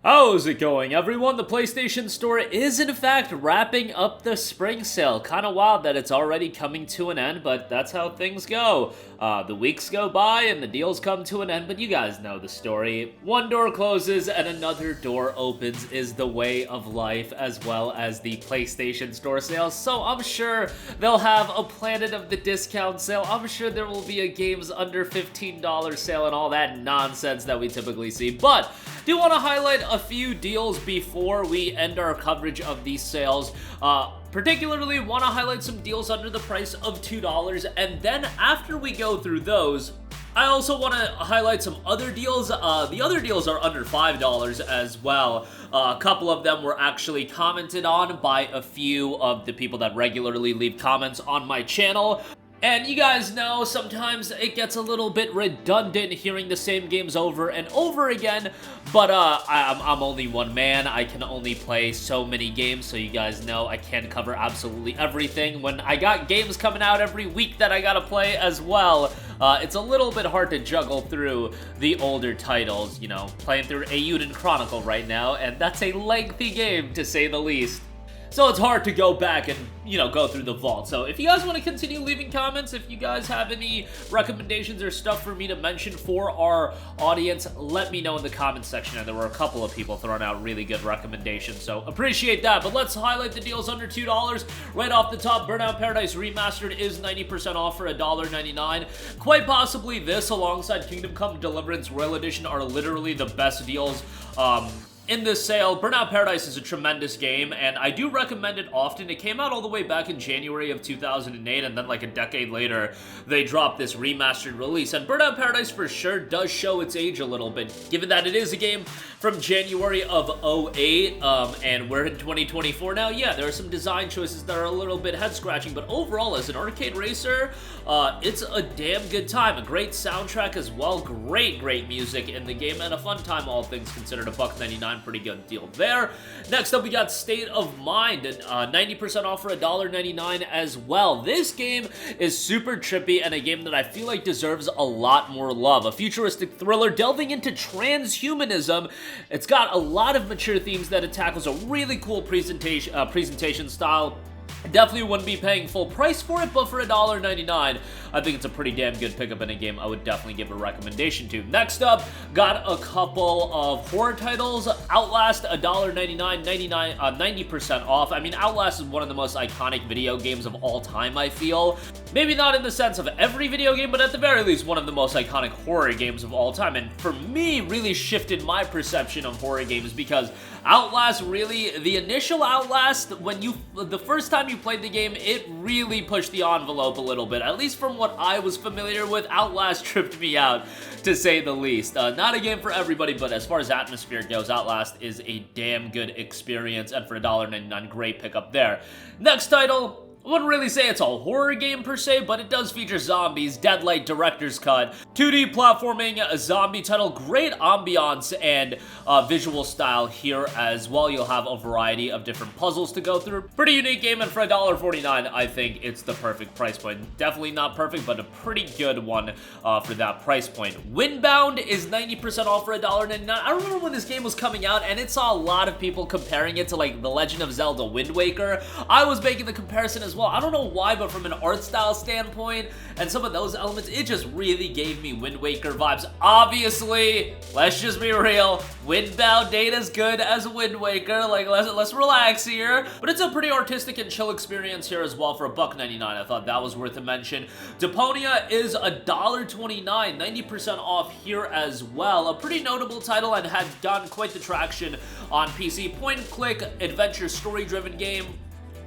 How's it going, everyone? The PlayStation Store is, in fact, wrapping up the spring sale. Kind of wild that it's already coming to an end, but that's how things go. The weeks go by and the deals come to an end, but you guys know the story. One door closes and another door opens is the way of life, as well as the PlayStation Store sales. So I'm sure they'll have a Planet of the Discount sale. I'm sure there will be a games under $15 sale and all that nonsense that we typically see. But do want to highlight a few deals before we end our coverage of these sales. Particularly want to highlight some deals under the price of $2, and then after we go through those, I also want to highlight some other deals. The other deals are under $5 as well. A couple of them were actually commented on by a few of the people that regularly leave comments on my channel. And you guys know, sometimes it gets a little bit redundant hearing the same games over and over again, but I'm only one man. I can only play so many games, so you guys know I can't cover absolutely everything. When I got games coming out every week that I gotta play as well, it's a little bit hard to juggle through the older titles, you know, playing through Eiyuden Chronicle right now, and that's a lengthy game, to say the least. So it's hard to go back and, you know, go through the vault. So if you guys want to continue leaving comments, if you guys have any recommendations or stuff for me to mention for our audience, let me know in the comments section. And there were a couple of people throwing out really good recommendations, so appreciate that. But let's highlight the deals under $2. Right off the top, Burnout Paradise Remastered is 90% off for $1.99. Quite possibly this, alongside Kingdom Come Deliverance Royal Edition, are literally the best deals in this sale. Burnout Paradise is a tremendous game, and I do recommend it often. It came out all the way back in January of 2008, and then like a decade later, they dropped this remastered release. And Burnout Paradise for sure does show its age a little bit, given that it is a game from January of 08, and we're in 2024 now. Yeah, there are some design choices that are a little bit head-scratching, but overall, as an arcade racer, it's a damn good time. A great soundtrack as well, great music in the game, and a fun time, all things considered. $1.99. Pretty good deal there. Next up, we got State of Mind, and 90% off for $1.99 as well. This game is super trippy and a game that I feel like deserves a lot more love. A futuristic thriller delving into transhumanism. It's got a lot of mature themes that it tackles, a really cool presentation style. Definitely wouldn't be paying full price for it, but for $1.99, I think it's a pretty damn good pickup in a game I would definitely give a recommendation to. Next up, got a couple of horror titles. Outlast, $1.99, 90% off. I mean, Outlast is one of the most iconic video games of all time, I feel. Maybe not in the sense of every video game, but at the very least, one of the most iconic horror games of all time. And for me, really shifted my perception of horror games, because Outlast really, the initial Outlast, the first time you played the game, it really pushed the envelope a little bit. At least from what I was familiar with, Outlast tripped me out, to say the least. Not a game for everybody, but as far as atmosphere goes, Outlast is a damn good experience, and for $1.99, great pickup there. Next title, I wouldn't really say it's a horror game per se, but it does feature zombies. Deadlight Director's Cut. 2D platforming, a zombie title. Great ambiance and visual style here as well. You'll have a variety of different puzzles to go through. Pretty unique game, and for $1.49, I think it's the perfect price point. Definitely not perfect, but a pretty good one for that price point. Windbound is 90% off for $1.99. I remember when this game was coming out, and it saw a lot of people comparing it to like The Legend of Zelda Wind Waker. I was making the comparison as well. I don't know why, but from an art style standpoint and some of those elements, it just really gave me Wind Waker vibes. Obviously, let's just be real, Windbound ain't as good as Wind Waker. Like, let's relax here. But it's a pretty artistic and chill experience here as well for $1.99. I thought that was worth a mention. Deponia is $1.29, 90% off here as well. A pretty notable title and had gotten quite the traction on PC. Point and click, adventure, story-driven game.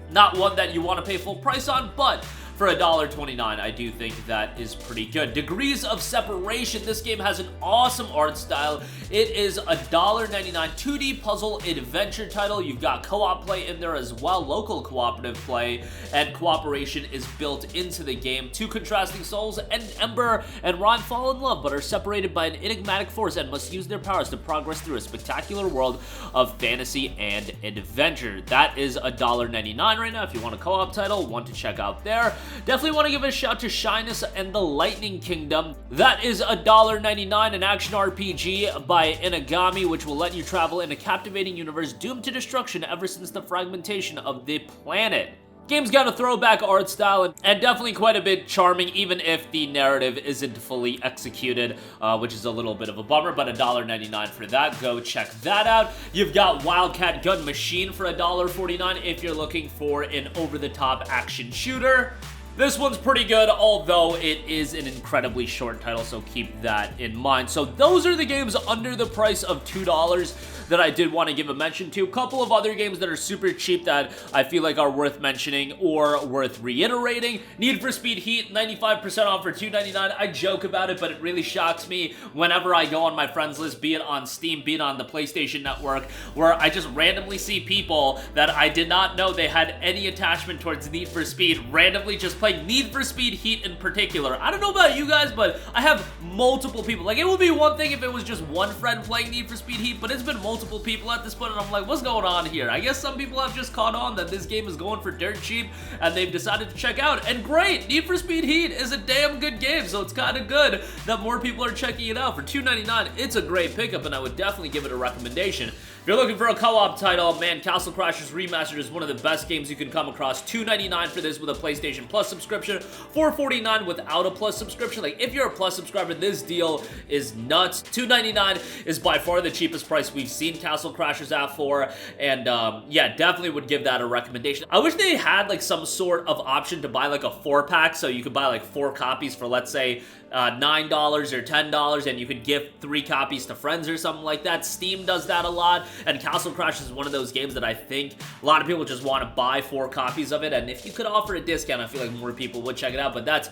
Not one that you want to pay full price on, but for $1.29, I do think that is pretty good. Degrees of Separation. This game has an awesome art style. It is $1.99, 2D puzzle adventure title. You've got co-op play in there as well, local cooperative play, and cooperation is built into the game. Two contrasting souls, and Ember and Ron fall in love, but are separated by an enigmatic force and must use their powers to progress through a spectacular world of fantasy and adventure. That is $1.99 right now if you want a co-op title, one to check out there. Definitely want to give a shout to Shyness and the Lightning Kingdom. That is $1.99, an action RPG by Inigami, which will let you travel in a captivating universe doomed to destruction ever since the fragmentation of the planet. Game's got a throwback art style and definitely quite a bit charming, even if the narrative isn't fully executed, which is a little bit of a bummer, but $1.99 for that. Go check that out. You've got Wildcat Gun Machine for $1.49 if you're looking for an over-the-top action shooter. This one's pretty good, although it is an incredibly short title, so keep that in mind. So those are the games under the price of $2 that I did want to give a mention to. A couple of other games that are super cheap that I feel like are worth mentioning or worth reiterating. Need for Speed Heat, 95% off for $2.99. I joke about it, but it really shocks me whenever I go on my friends list, be it on Steam, be it on the PlayStation Network, where I just randomly see people that I did not know they had any attachment towards Need for Speed, randomly just playing Need for Speed Heat in particular. I don't know about you guys, but I have multiple people. Like, it would be one thing if it was just one friend playing Need for Speed Heat, but it's been multiple people at this point, and I'm like, what's going on here? I guess some people have just caught on that this game is going for dirt cheap, and they've decided to check out, and great! Need for Speed Heat is a damn good game, so it's kind of good that more people are checking it out. For $2.99, it's a great pickup, and I would definitely give it a recommendation. If you're looking for a co-op title, man, Castle Crashers Remastered is one of the best games you can come across. $2.99 for this with a PlayStation Plus subscription, $4.49 without a Plus subscription. Like, if you're a Plus subscriber, this deal is nuts. $2.99 is by far the cheapest price we've seen Castle Crashers at for, and yeah, definitely would give that a recommendation. I wish they had like some sort of option to buy like a 4-pack, so you could buy like 4 copies for, let's say, $9 or $10, and you could give 3 copies to friends or something like that. Steam does that a lot, and Castle Crashers is one of those games that I think a lot of people just want to buy 4 copies of it, and if you could offer a discount, I feel like more people would check it out. But that's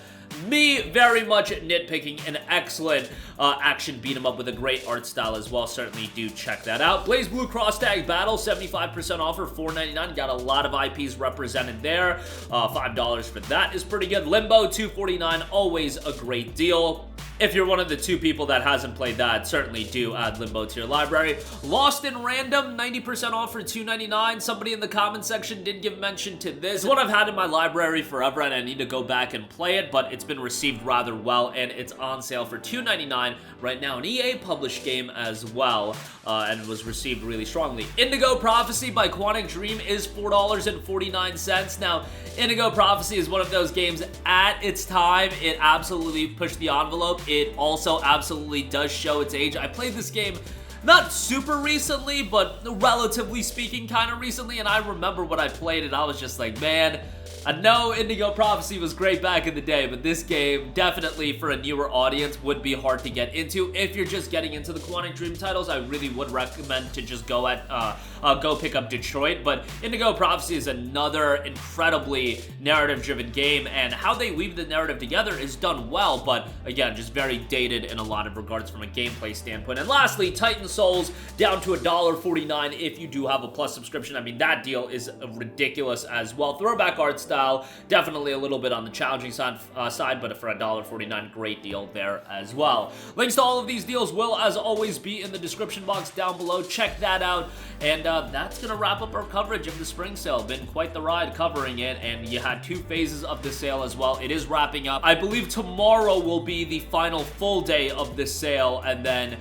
me very much nitpicking. An excellent action beat 'em up with a great art style as well. Certainly do check that out. BlazBlue Cross Tag Battle, 75% offer, $4.99. Got a lot of IPs represented there. $5 for that is pretty good. Limbo, $2.49, always a great deal. If you're one of the 2 people that hasn't played that, certainly do add Limbo to your library. Lost in Random, 90% off for $2.99. Somebody in the comment section did give mention to this. It's one I've had in my library forever, and I need to go back and play it, but it's been received rather well, and it's on sale for $2.99 right now. An EA published game as well, and was received really strongly. Indigo Prophecy by Quantic Dream is $4.49. Now, Indigo Prophecy is one of those games at its time. It absolutely pushed the envelope. It also absolutely does show its age. I played this game not super recently, but relatively speaking kind of recently, and I remember when I played it, I was just like, man, I know Indigo Prophecy was great back in the day, but this game definitely for a newer audience would be hard to get into. If you're just getting into the Quantic Dream titles, I really would recommend to just go pick up Detroit, but Indigo Prophecy is another incredibly narrative-driven game, and how they weave the narrative together is done well, but again, just very dated in a lot of regards from a gameplay standpoint. And lastly, Titan Souls, down to $1.49 if you do have a Plus subscription. I mean, that deal is ridiculous as well. Throwback art style, definitely a little bit on the challenging side, but for $1.49, great deal there as well. Links to all of these deals will, as always, be in the description box down below. Check that out, and that's gonna wrap up our coverage of the spring sale. Been quite the ride covering it, and you had 2 phases of the sale as well. It is wrapping up. I believe tomorrow will be the final full day of the sale, and then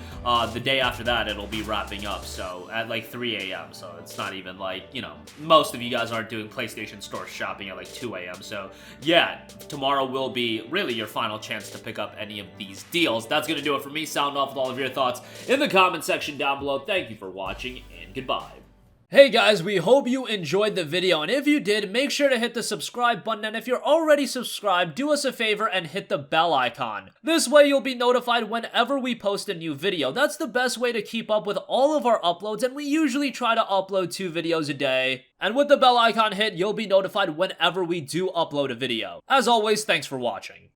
the day after that it'll be wrapping up, so at like 3 a.m. so it's not even like, you know, most of you guys aren't doing PlayStation Store shopping at like 2 a.m. so yeah, tomorrow will be really your final chance to pick up any of these deals. That's gonna do it for me. Sound off with all of your thoughts in the comment section down below. Thank you for watching, and goodbye. Hey guys, we hope you enjoyed the video, and if you did, make sure to hit the subscribe button, and if you're already subscribed, do us a favor and hit the bell icon. This way you'll be notified whenever we post a new video. That's the best way to keep up with all of our uploads, and we usually try to upload 2 videos a day. And with the bell icon hit, you'll be notified whenever we do upload a video. As always, thanks for watching.